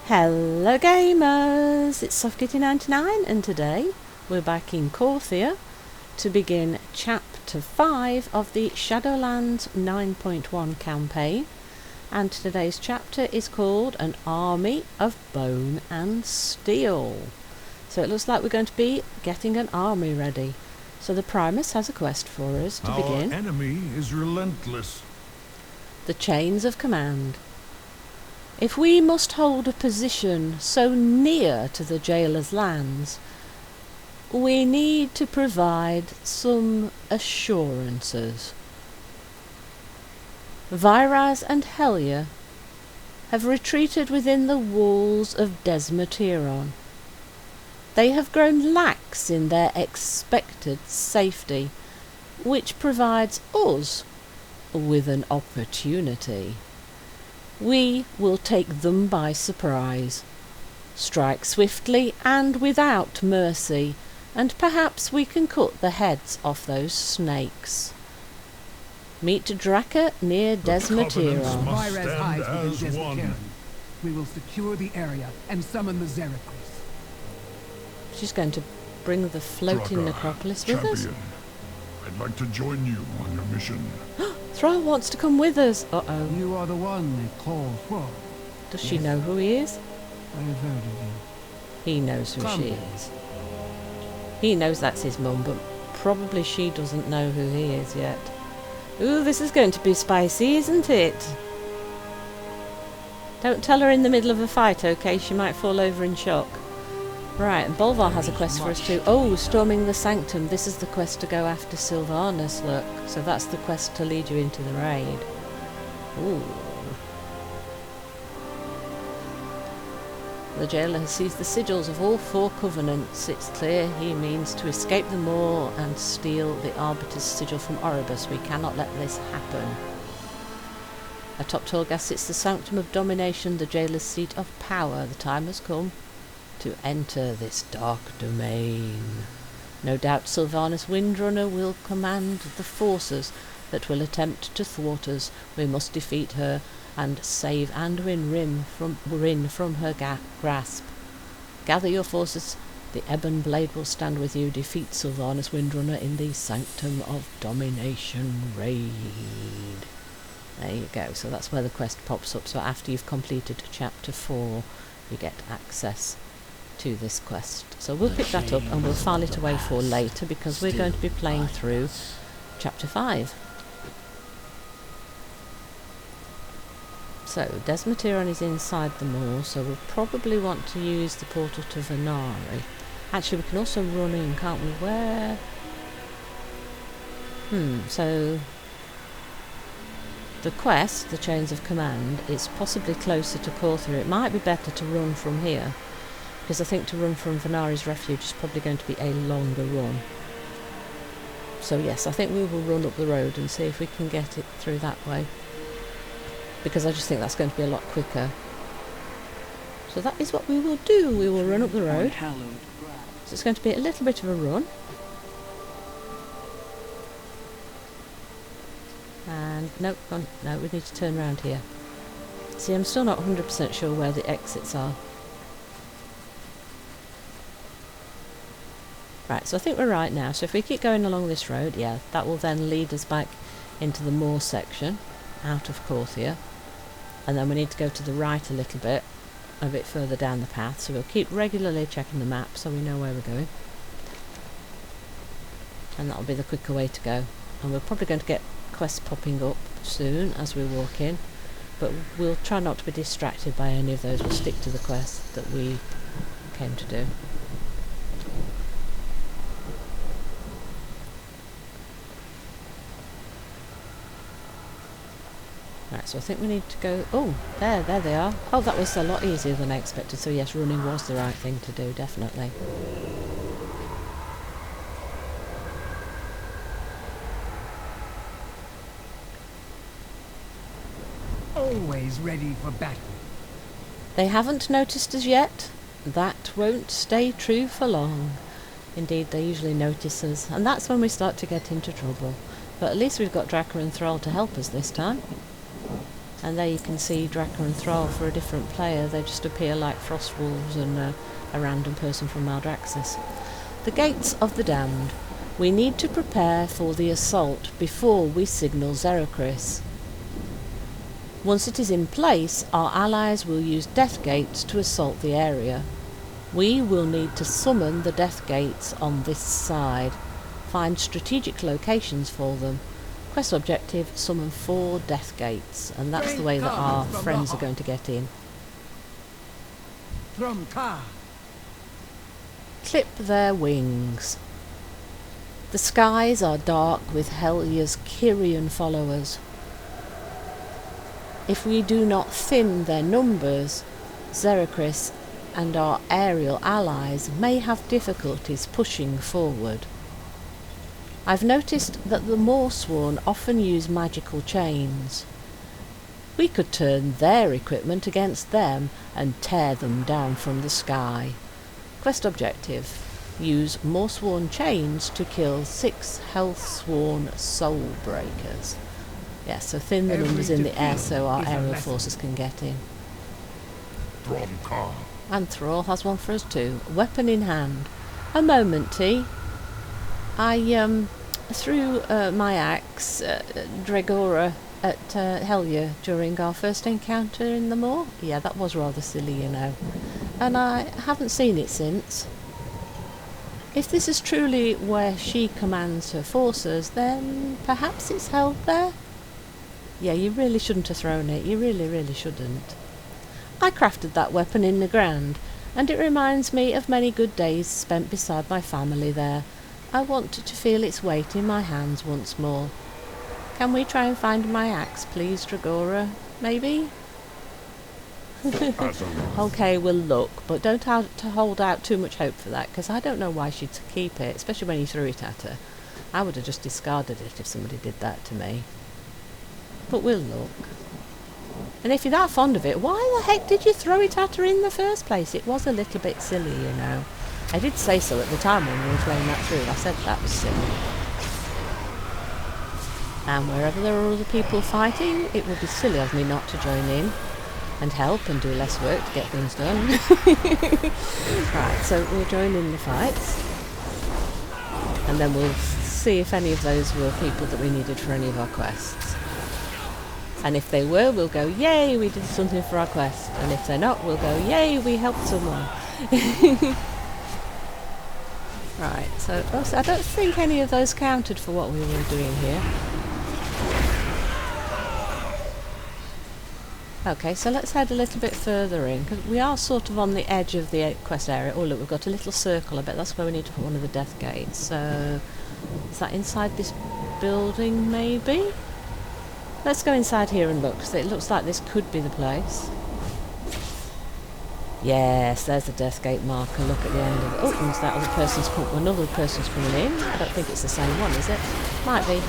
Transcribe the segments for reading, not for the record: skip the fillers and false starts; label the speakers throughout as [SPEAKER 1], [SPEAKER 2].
[SPEAKER 1] Hello gamers, it's SoftKitty99 and today we're back in Corthia to begin chapter 5 of the Shadowlands 9.1 campaign, and today's chapter is called An Army of Bone and Steel. So it looks like we're going to be getting an army ready. So the Primus has a quest for us to begin.
[SPEAKER 2] Our enemy is relentless.
[SPEAKER 1] The Chains of Command. If we must hold a position so near to the jailer's lands, we need to provide some assurances. Viraz and Helya have retreated within the walls of Desmotaeron. They have grown lax in their expected safety, which provides us with an opportunity. We will take them by surprise, strike swiftly and without mercy, and perhaps we can cut the heads off those snakes. Meet Draka near Desmotaeron.
[SPEAKER 3] Viraz hides within Desmotaeron. We will secure the area and summon the Xericles.
[SPEAKER 1] She's going to bring the floating necropolis with us?
[SPEAKER 2] I'd like to join you on your mission.
[SPEAKER 1] Thrall wants to come with us. Uh-oh.
[SPEAKER 3] You are the one they call Thrall.
[SPEAKER 1] Does she know who he is?
[SPEAKER 3] I have heard of you.
[SPEAKER 1] He knows who she is. He knows that's his mum, but probably she doesn't know who he is yet. Ooh, this is going to be spicy, isn't it? Don't tell her in the middle of a fight, okay? She might fall over in shock. Right, and Bolvar has a quest for us too. Oh, storming the sanctum. This is the quest to go after Sylvanas, look. So that's the quest to lead you into the raid. Ooh. The jailer has seized the sigils of all four covenants. It's clear he means to escape them all and steal the Arbiter's sigil from Oribus. We cannot let this happen. Atop Torghast sits the sanctum of domination, the jailer's seat of power. The time has come to enter this dark domain. No doubt Sylvanas Windrunner will command the forces that will attempt to thwart us. We must defeat her and save Anduin Rin from her grasp. Gather your forces, the Ebon Blade will stand with you. Defeat Sylvanas Windrunner in the Sanctum of Domination raid. There you go, so that's where the quest pops up. So after you've completed chapter 4, you get access to this quest. So we'll pick that up and we'll file it away for later because we're going to be playing through chapter 5. So Desmotaeron is inside the mall, so we'll probably want to use the portal to Venari. Actually, we can also run in, can't we? Where? So the quest, the Chains of Command, is possibly closer to Corthia. It might be better to run from here, because I think to run from Venari's Refuge is probably going to be a longer run. So yes, I think we will run up the road and see if we can get it through that way, because I just think that's going to be a lot quicker. So that is what we will do. We will run up the road. So it's going to be a little bit of a run. And no, we need to turn around here. See, I'm still not 100% sure where the exits are. Right, so I think we're right now. So if we keep going along this road, yeah, that will then lead us back into the moor section, out of Corthia. And then we need to go to the right a bit further down the path. So we'll keep regularly checking the map so we know where we're going. And that'll be the quicker way to go. And we're probably going to get quests popping up soon as we walk in. But we'll try not to be distracted by any of those. We'll stick to the quest that we came to do. Right, so I think we need to go... Oh, there they are. Oh, that was a lot easier than I expected. So yes, running was the right thing to do, definitely.
[SPEAKER 3] Always ready for battle.
[SPEAKER 1] They haven't noticed us yet. That won't stay true for long. Indeed, they usually notice us, and that's when we start to get into trouble. But at least we've got Draka and Thrall to help us this time. And there you can see Draka and Thrall for a different player. They just appear like frost wolves and a random person from Maldraxxus. The Gates of the Damned. We need to prepare for the assault before we signal Zeracris. Once it is in place, our allies will use Death Gates to assault the area. We will need to summon the Death Gates on this side. Find strategic locations for them. Quest objective, summon 4 Death Gates, and that's the way that our friends are going to get in.
[SPEAKER 3] From Ka.
[SPEAKER 1] Clip their wings. The skies are dark with Helya's Kyrian followers. If we do not thin their numbers, Zeracris and our aerial allies may have difficulties pushing forward. I've noticed that the Moorsworn often use magical chains. We could turn their equipment against them and tear them down from the sky. Quest objective. Use Moorsworn chains to kill 6 Healthsworn Soul Breakers. Yeah, so thin the numbers in the air so our aerial forces can get in. And Thrall has one for us too. Weapon in hand. A moment, T. I threw my axe, Dregora, at Helya during our first encounter in the moor. Yeah, that was rather silly, you know. And I haven't seen it since. If this is truly where she commands her forces, then perhaps it's held there? Yeah, you really shouldn't have thrown it. You really, really shouldn't. I crafted that weapon in the ground, and it reminds me of many good days spent beside my family there. I want to feel its weight in my hands once more. Can we try and find my axe, please, Dragora? Maybe? Okay, we'll look, but don't have to hold out too much hope for that, because I don't know why she'd keep it, especially when you threw it at her. I would have just discarded it if somebody did that to me. But we'll look. And if you're that fond of it, why the heck did you throw it at her in the first place? It was a little bit silly, you know. I did say so at the time when we were playing that through. I said that was silly. And wherever there are other people fighting, it would be silly of me not to join in and help and do less work to get things done. Right, so we'll join in the fights. And then we'll see if any of those were people that we needed for any of our quests. And if they were, we'll go, yay, we did something for our quest. And if they're not, we'll go, yay, we helped someone. Right, so I don't think any of those counted for what we were doing here. Okay, so let's head a little bit further in, because we are sort of on the edge of the quest area. Oh look, we've got a little circle. I bet that's where we need to put one of the death gates. So, is that inside this building, maybe? Let's go inside here and look, because it looks like this could be the place. Yes, there's the death gate marker. Look at the end of it. Oh, and that other person's another person's coming in. I don't think it's the same one, is it? Might be.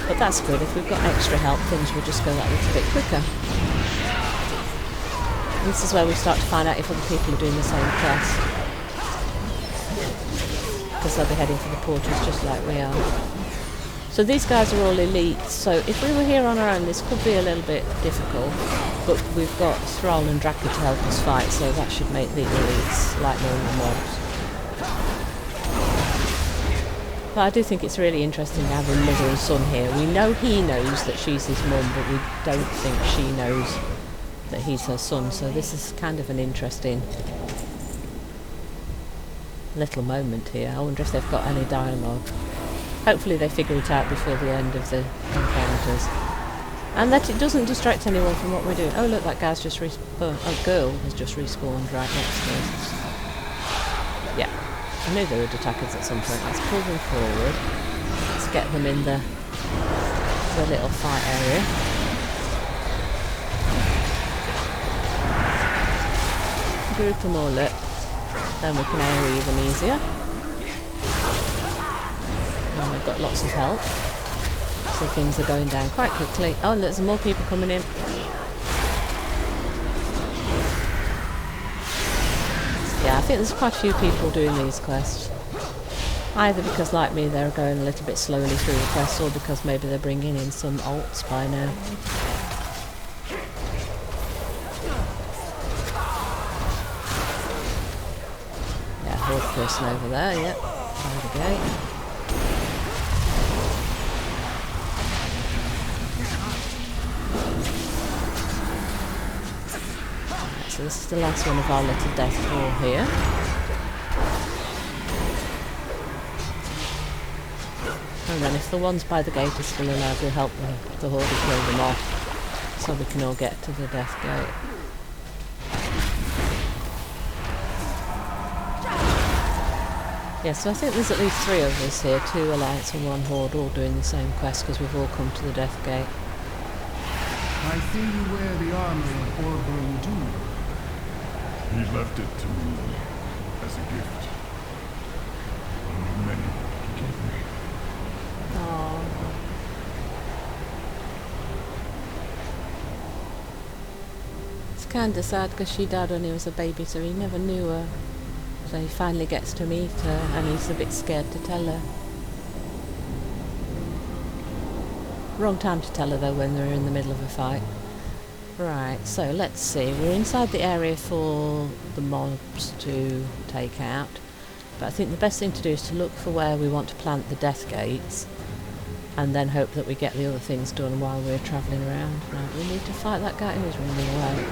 [SPEAKER 1] But that's good. If we've got extra help, things will just go that little bit quicker. And this is where we start to find out if other people are doing the same quest. Because they'll be heading for the portals just like we are. So these guys are all elites, so if we were here on our own this could be a little bit difficult, but we've got Thrall and Draka to help us fight, so that should make the elites like normal mobs. But I do think it's really interesting to have a mother and son here. We know he knows that she's his mum, but we don't think she knows that he's her son, so this is kind of an interesting little moment here. I wonder if they've got any dialogue. Hopefully they figure it out before the end of the encounters. And that it doesn't distract anyone from what we're doing. Oh look, that guy's just respawned. Oh, girl has just respawned right next to us. Yeah, I knew they would attack us at some point. Let's pull them forward. Let's get them in the little fight area. Group them all up. Then we can AoE them easier. And we've got lots of help, so things are going down quite quickly. Oh, and there's more people coming in. Yeah, I think there's quite a few people doing these quests. Either because, like me, they're going a little bit slowly through the quests, or because maybe they're bringing in some alts by now. person over there, yep. By the gate. Right, so this is the last one of our little death tour here. And then if the ones by the gate are still alive, we'll help the horde kill them off, so we can all get to the death gate. Yeah, so I think there's at least 3 of us here, 2 Alliance and 1 Horde, all doing the same quest because we've all come to the death gate.
[SPEAKER 3] I see you wear the armor of Orburn too.
[SPEAKER 2] He left it to me as a gift. One of many he gave me.
[SPEAKER 1] Aww. It's kind of sad because she died when he was a baby, so he never knew her. So he finally gets to meet her and he's a bit scared to tell her. Wrong time to tell her though when they're in the middle of a fight. Right, so let's see. We're inside the area for the mobs to take out. But I think the best thing to do is to look for where we want to plant the death gates. And then hope that we get the other things done while we're travelling around. Right, we need to fight that guy who's running away.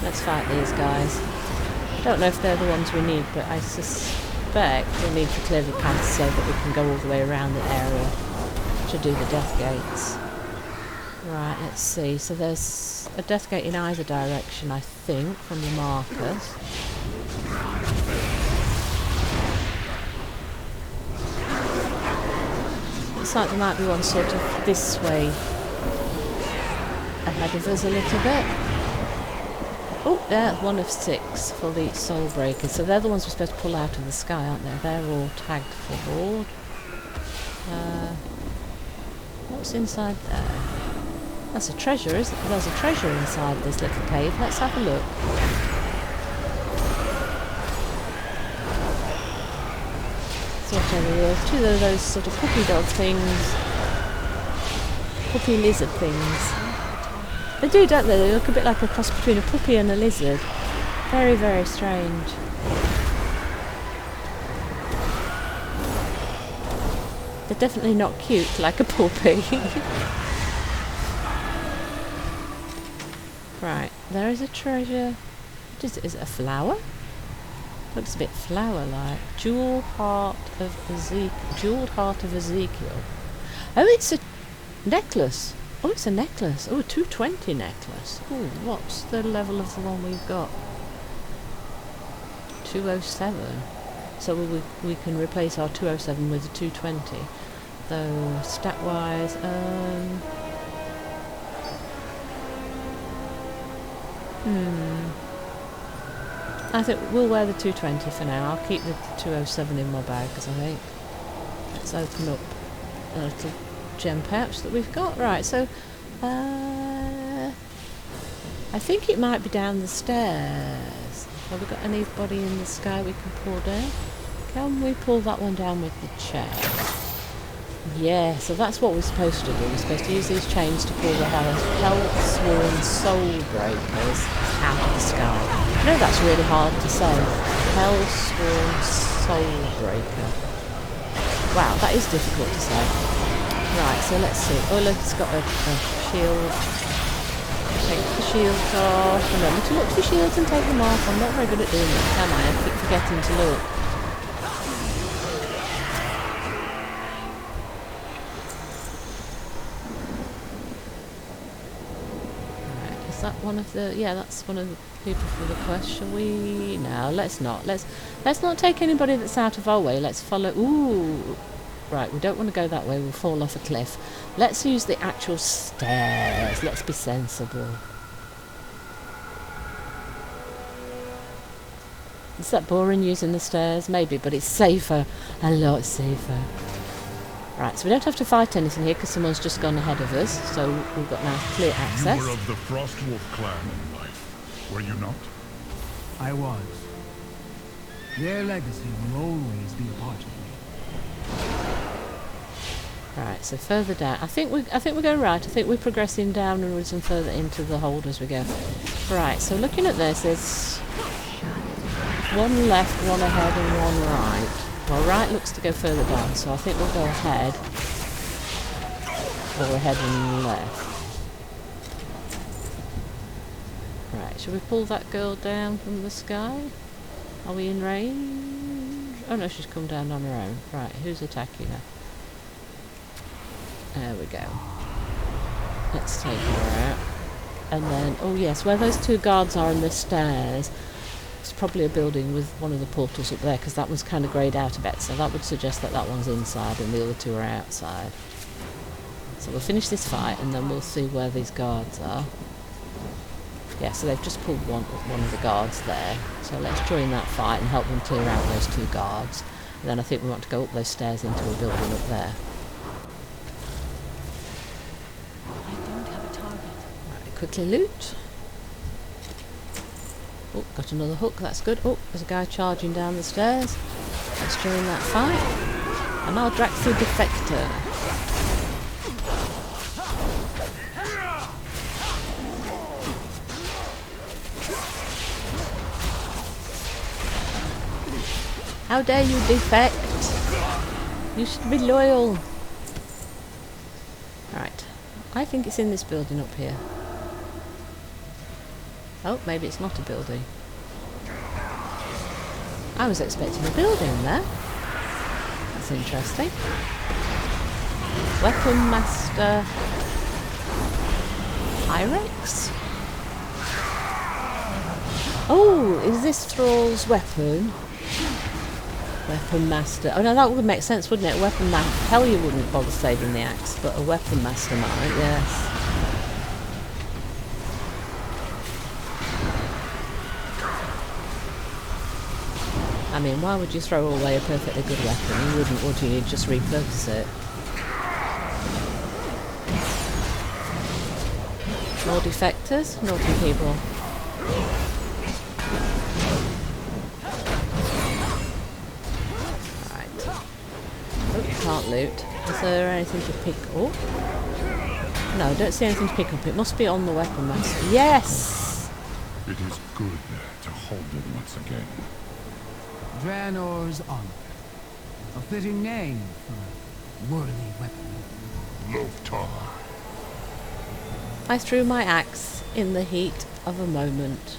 [SPEAKER 1] Let's fight these guys. I don't know if they're the ones we need, but I suspect we need to clear the path so that we can go all the way around the area to do the death gates. Right, let's see. So there's a death gate in either direction, I think, from the markers. Looks like there might be one sort of this way ahead of us a little bit. Oh, there's 1 of 6 for the soul breakers. So they're the ones we're supposed to pull out of the sky, aren't they? They're all tagged for board. What's inside there? That's a treasure, isn't it? There's a treasure inside this little cave. Let's have a look. So whatever it is, 2 of those sort of puppy dog things. Puppy lizard things. They do, don't they? They look a bit like a cross between a puppy and a lizard. Very, very strange. They're definitely not cute like a puppy. Right, there is a treasure. What is it? Is it a flower? Looks a bit flower-like. Jeweled heart of Ezekiel. Oh, it's a necklace. Oh, it's a necklace. Oh, a 220 necklace. Oh, what's the level of the one we've got? 207. So we can replace our 207 with a 220. Though, stat-wise, I think we'll wear the 220 for now. I'll keep the 207 in my bag because I think let's open up a little gem pouch that we've got. Right, so I think it might be down the stairs. Have we got anybody in the sky we can pull down? Can we pull that one down with the chain? Yeah, so that's what we're supposed to do. We're supposed to use these chains to pull the hell-sworn soul breakers out of the sky. I know that's really hard to say. Hell-sworn soul breaker. Wow, that is difficult to say. Right, so let's see. Oh, look, it's got a shield. Take the shields off. Remember to look for shields and take them off. I'm not very good at doing that, am I? I keep forgetting to look. That one of the that's one of the people for the quest. Shall we? No, let's not. Let's not take anybody that's out of our way. Let's follow. Ooh, right. We don't want to go that way. We'll fall off a cliff. Let's use the actual stairs. Let's be sensible. Is that boring using the stairs? Maybe, but it's safer. A lot safer. Right, so we don't have to fight anything here because someone's just gone ahead of us, so we've got now clear access.
[SPEAKER 2] You were of the Frostwolf clan in life, were you not?
[SPEAKER 3] I was. Their legacy will always be a part of me.
[SPEAKER 1] Right, so further down. I think we're going right. I think we're progressing downwards and further into the hold as we go. Right, so looking at this, there's One left, one ahead and one right. Well, right looks to go further down, so I think we'll go ahead. Or ahead and left. Right, shall we pull that girl down from the sky? Are we in range? Oh no, she's come down on her own. Right, who's attacking her? There we go. Let's take her out. And then, oh yes, where those two guards are on the stairs, it's probably a building with one of the portals up there, because that one's kind of greyed out a bit, so that would suggest that that one's inside and the other two are outside. So we'll finish this fight and then we'll see where these guards are. Yeah, so they've just pulled one of the guards there. So let's join that fight and help them clear out those two guards. And then I think we want to go up those stairs into a building up there.
[SPEAKER 4] I don't have a target.
[SPEAKER 1] Right, quickly loot. Oh, got another hook, that's good. Oh, there's a guy charging down the stairs. Let's join that fight. And I'll drag through Defector. How dare you defect? You should be loyal. Right. I think it's in this building up here. Oh, maybe it's not a building. I was expecting a building there. That's interesting. Weapon Master Pyrex? Oh, is this Thrall's weapon? Weapon Master. Oh no, that would make sense, wouldn't it? Weapon Master. Hell, you wouldn't bother saving the axe, but a Weapon Master might, yes. I mean, why would you throw away a perfectly good weapon? You wouldn't, would you? You'd just repurpose it. More defectors? Naughty people. Can't loot. Is there anything to pick up? No, I don't see anything to pick up. It must be on the Weapon Master. Yes!
[SPEAKER 2] It is good to hold it once again.
[SPEAKER 3] Draenor's Honor. A fitting name for a worthy weapon.
[SPEAKER 2] Lothar.
[SPEAKER 1] I threw my axe in the heat of a moment.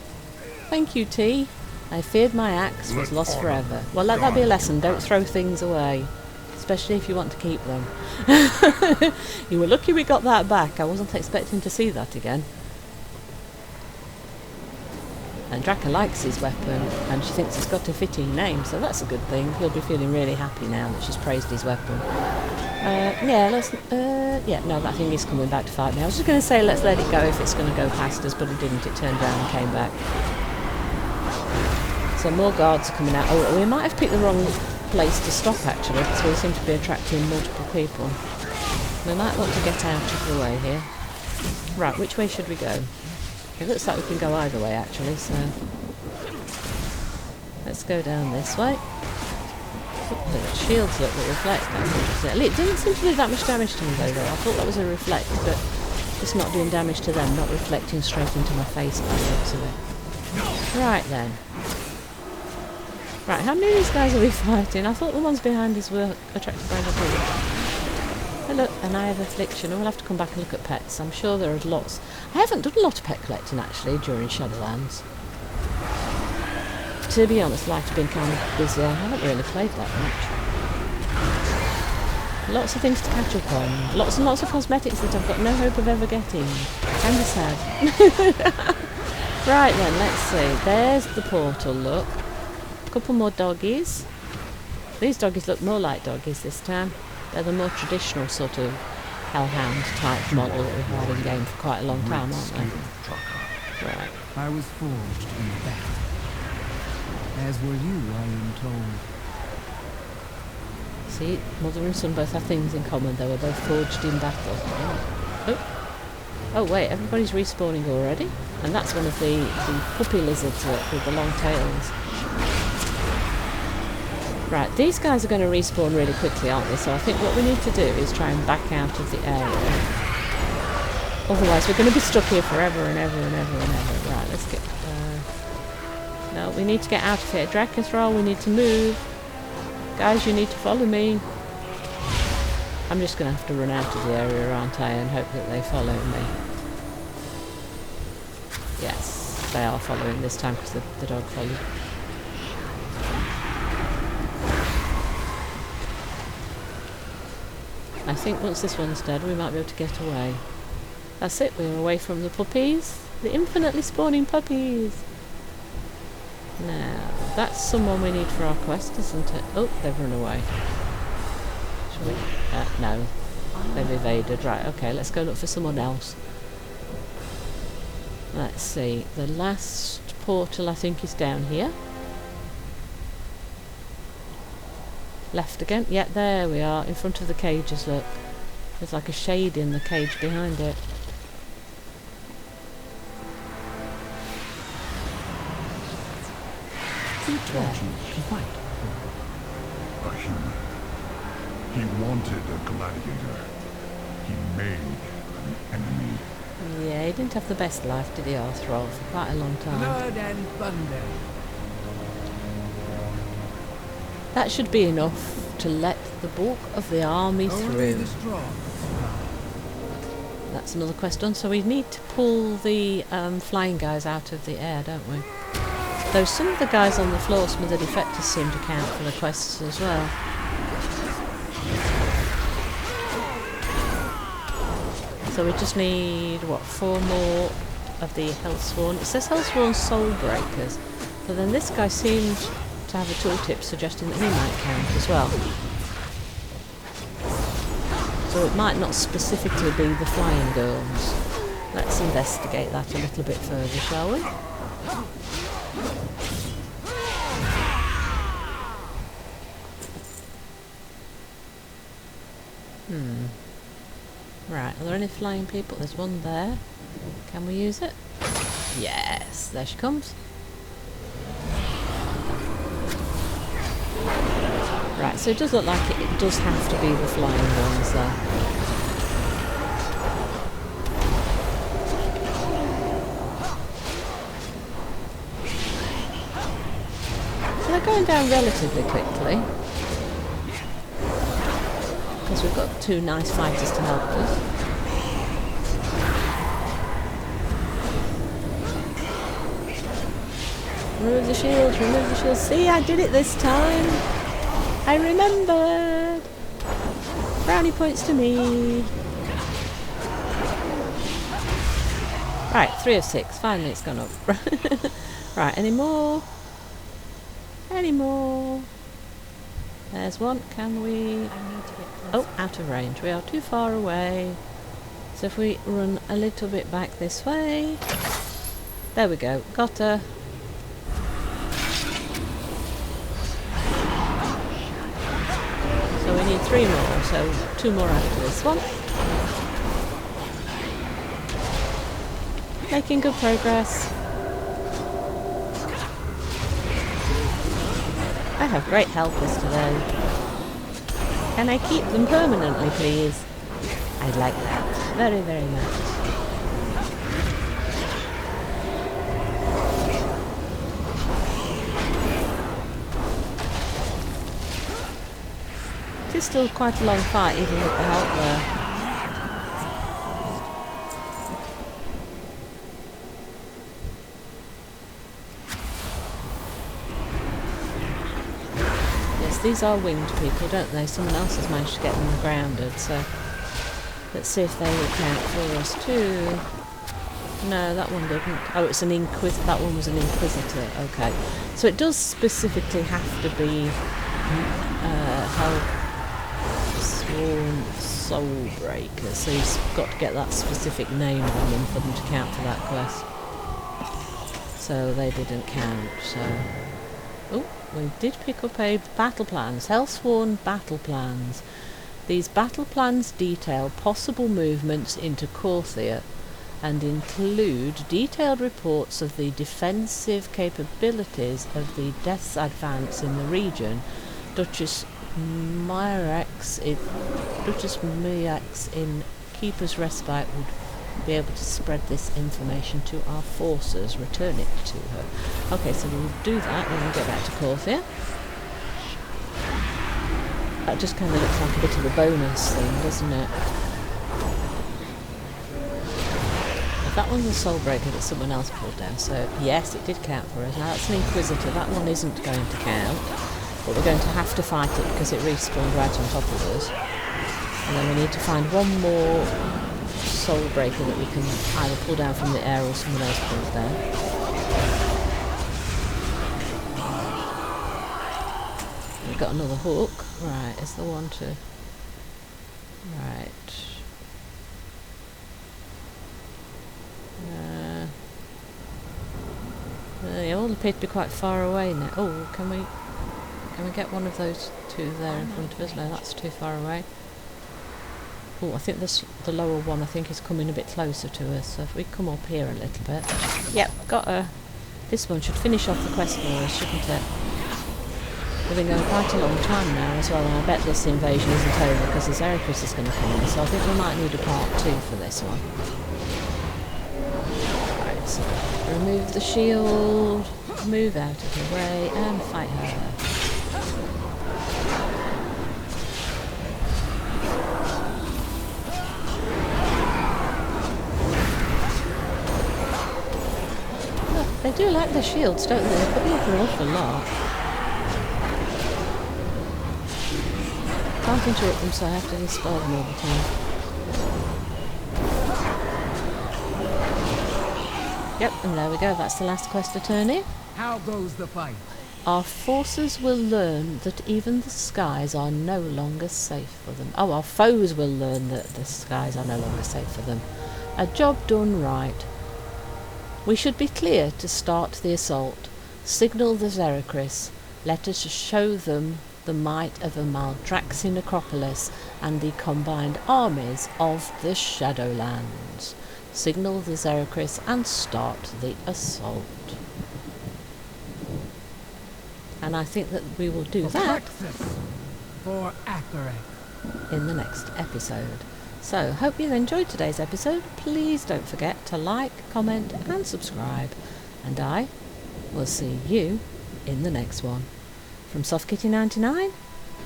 [SPEAKER 1] Thank you, T. I feared my axe was lost forever. Well, let that be a lesson. Don't throw things away. Especially if you want to keep them. You were lucky we got that back. I wasn't expecting to see that again. And Draka likes his weapon, and she thinks it's got a fitting name, so that's a good thing. He'll be feeling really happy now that she's praised his weapon. Yeah, let's... yeah, no, that thing is coming back to fight me. I was just going to say let's let it go if it's going to go past us, but it didn't. It turned around and came back. So more guards are coming out. Oh, we might have picked the wrong place to stop actually, because we seem to be attracting multiple people. We might want to get out of the way here. Right, which way should we go? It looks like we can go either way actually, so let's go down this way. The shields look that reflect, that's interesting. It doesn't seem to do that much damage to me though. I thought that was a reflect, but it's not doing damage to them, not reflecting straight into my face by the looks of it. Right then. Right, how many of these guys are we fighting? I thought the ones behind us were attracted by the blue. Hello, and I have affliction. We'll have to come back and look at pets. I'm sure there are lots. I haven't done a lot of pet collecting actually during Shadowlands. To be honest, life's been kind of busy. I haven't really played that much. Lots of things to catch up on. Lots and lots of cosmetics that I've got no hope of ever getting. Kind of sad. Right then, let's see. There's the portal, look. A couple more doggies. These doggies look more like doggies this time. They're the more traditional sort of hellhound type model that we've had in game for quite a long time, aren't they? Right.
[SPEAKER 3] I was forged in battle. As were you, I am told.
[SPEAKER 1] See, mother and son both have things in common. They were both forged in battle. Oh wait, everybody's respawning already? And that's one of the puppy lizards with the long tails. Right, these guys are going to respawn really quickly, aren't they? So I think what we need to do is try and back out of the area. Otherwise we're going to be stuck here forever and ever and ever and ever. Right, let's get... No, we need to get out of here. Drakethral, we need to move. Guys, you need to follow me. I'm just going to have to run out of the area, aren't I, and hope that they follow me. Yes, they are following this time because the dog followed. I think once this one's dead, we might be able to get away. That's it, we're away from the puppies. The infinitely spawning puppies. Now, that's someone we need for our quest, isn't it? Oh, they've run away. Shall we? No. They've evaded. Right, okay, let's go look for someone else. Let's see. The last portal, I think, is down here. Left again. Yeah, there we are, in front of the cages, look. There's like a shade in the cage behind it.
[SPEAKER 3] Who taught you to fight?
[SPEAKER 2] A human. He wanted a gladiator. He made an enemy.
[SPEAKER 1] Yeah, he didn't have the best life, did he, Arthrol, for quite a long time.
[SPEAKER 3] Blood and thunder.
[SPEAKER 1] That should be enough to let the bulk of the army
[SPEAKER 3] Only
[SPEAKER 1] through.
[SPEAKER 3] the strong.
[SPEAKER 1] That's another quest done. So we need to pull the flying guys out of the air, don't we? Though some of the guys on the floor, some of the defectors seem to count for the quests as well. So we just need, what, 4 more of the Hellsworn. It says Hellsworn Soul Breakers. But then this guy seems to have a tooltip suggesting that he might count as well. So it might not specifically be the flying girls. Let's investigate that a little bit further, shall we? Right, are there any flying people? There's one there. Can we use it? Yes, there she comes. Right, so it does look like it does have to be the flying ones there. So they're going down relatively quickly. Because we've got 2 nice fighters to help us. Remove the shields, remove the shields. See, I did it this time! I remembered! Brownie points to me! Right, 3 of 6. Finally it's gone up. Right, any more? Any more? There's one. Can we...
[SPEAKER 4] I need to get closer.
[SPEAKER 1] Oh, out of range. We are too far away. So if we run a little bit back this way... There we go. Got her. So we need 3 more. So 2 more after this one. Making good progress. I have great helpers today. Can I keep them permanently, please? I'd like that. Very, very much. It is still quite a long fight, even with the help there. These are winged people, don't they? Someone else has managed to get them grounded, so let's see if they will count for us too. No, that one didn't. Oh, it's an Inquisitor. That one was an Inquisitor. Okay. So it does specifically have to be Hellsworn Soul Breakers. So you've got to get that specific name on them for them to count for that quest. So they didn't count, so... Oh, we did pick up a battle plans, Hellsworn battle plans. These battle plans detail possible movements into Corthia and include detailed reports of the defensive capabilities of the Death's advance in the region. Duchess Myax in Keeper's Respite would be able to spread this information to our forces, return it to her. Okay, so we'll do that when we get back to Corthia. That just kind of looks like a bit of a bonus thing, doesn't it? That one's a soul breaker that someone else pulled down, so yes, it did count for us. Now that's an Inquisitor, that one isn't going to count, but we're going to have to fight it because it respawned right on top of us. And then we need to find one more soul breaker that we can either pull down from the air or someone else pulls down. We've got another hook. Right, is the one to... Right. They all appear to be quite far away now. Oh, can we get one of those two there in front of us? No, that's too far away. Oh, I think the lower one I think is coming a bit closer to us. So if we come up here a little bit. Yep, got her. This one should finish off the quest for us, shouldn't it? We've been going quite a long time now as well, and I bet this invasion isn't over because the Zeracris is going to come in, so I think we might need a part 2 for this one. Right, so remove the shield, move out of the way, and fight her. Look, they do like the shields, don't they? They put you up an awful lot. Can't interrupt them, so I have to dispel them all the time. Yep, and there we go, that's the last quest attorney.
[SPEAKER 3] How goes the fight?
[SPEAKER 1] Our forces will learn that even the skies are no longer safe for them. Oh, our foes will learn that the skies are no longer safe for them. A job done right. We should be clear to start the assault. Signal the Zeracris. Let us show them the might of a Maldraxi necropolis and the combined armies of the Shadowlands. Signal the Zeracris and start the assault. And I think that we will do that
[SPEAKER 3] for accurate
[SPEAKER 1] in the next episode. So, hope you enjoyed today's episode. Please don't forget to like, comment and subscribe. And I will see you in the next one. From SoftKitty99,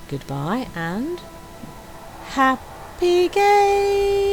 [SPEAKER 1] goodbye and happy games!